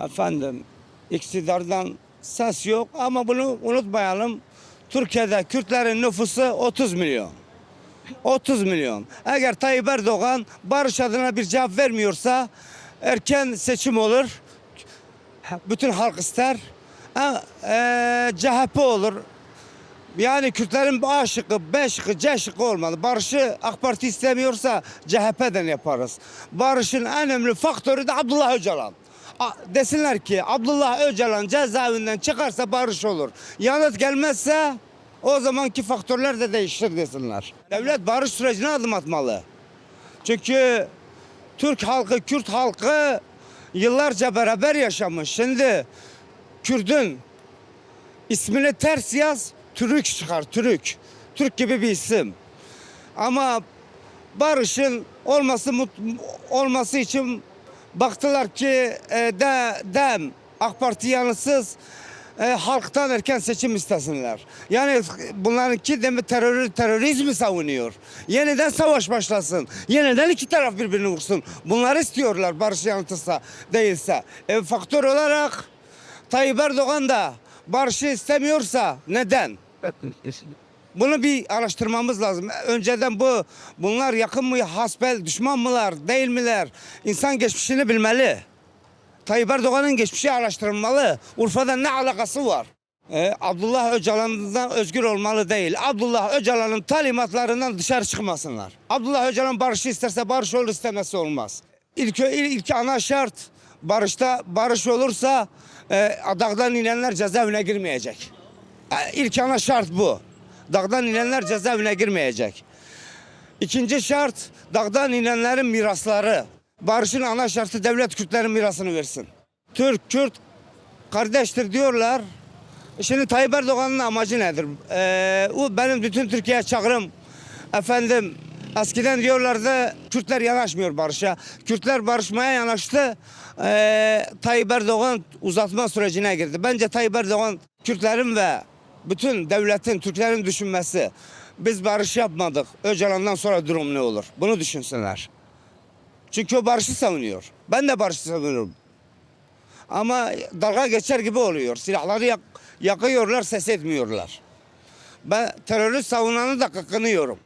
Efendim, iktidardan ses yok ama bunu unutmayalım. Türkiye'de Kürtlerin nüfusu 30 milyon. 30 milyon. Eğer Tayyip Erdoğan barış adına bir cevap vermiyorsa erken seçim olur. Bütün halk ister. CHP olur. Yani Kürtlerin A şıkkı, B şıkkı, C şıkkı olmalı. Barışı AK Parti istemiyorsa CHP'den yaparız. Barışın en önemli faktörü de Abdullah Öcalan. Desinler ki Abdullah Öcalan cezaevinden çıkarsa barış olur. Yanıt gelmezse o zamanki faktörler de değişir desinler. Devlet barış sürecine adım atmalı. Çünkü Türk halkı, Kürt halkı yıllarca beraber yaşamış. Şimdi Kürt'ün ismini ters yaz, Türk çıkar, Türk. Türk gibi bir isim. Ama barışın olması için baktılar ki DEM, AK Parti yanısız halktan erken seçim istesinler. Yani bunlarınki de terörizmi savunuyor. Yeniden savaş başlasın. Yeniden iki taraf birbirini vursun. Bunları istiyorlar barış yanıtıysa değilse. Faktör olarak Tayyip Erdoğan da barışı istemiyorsa neden? Bunu bir araştırmamız lazım. Önceden bunlar yakın mı, hasbel, düşman mılar, değil miler? İnsan geçmişini bilmeli. Tayyip Erdoğan'ın geçmişi araştırılmalı. Urfa'da ne alakası var? Abdullah Öcalan'dan özgür olmalı değil. Abdullah Öcalan'ın talimatlarından dışarı çıkmasınlar. Abdullah Öcalan barışı isterse barış olur, istemezse olmaz. İlk ana şart barış olursa dağdan inenler cezaevine girmeyecek. İlk ana şart bu. Dağdan inenler cezaevine girmeyecek. İkinci şart dağdan inenlerin mirasları. Barışın ana şartı devlet Kürtlerin mirasını versin. Türk, Kürt kardeştir diyorlar. Şimdi Tayyip Erdoğan'ın amacı nedir? Benim bütün Türkiye'ye çağrım. Efendim eskiden diyorlardı Kürtler yanaşmıyor barışa. Kürtler barışmaya yanaştı. Tayyip Erdoğan uzatma sürecine girdi. Bence Tayyip Erdoğan Kürtlerin ve bütün devletin, Türklerin düşünmesi. Biz barış yapmadık. Öcalan'dan sonra durum ne olur? Bunu düşünsünler. Çünkü o barışı savunuyor. Ben de barışı savunuyorum. Ama dalga geçer gibi oluyor. Silahları yakıyorlar, ses etmiyorlar. Ben terörist savunanı da kıkınıyorum.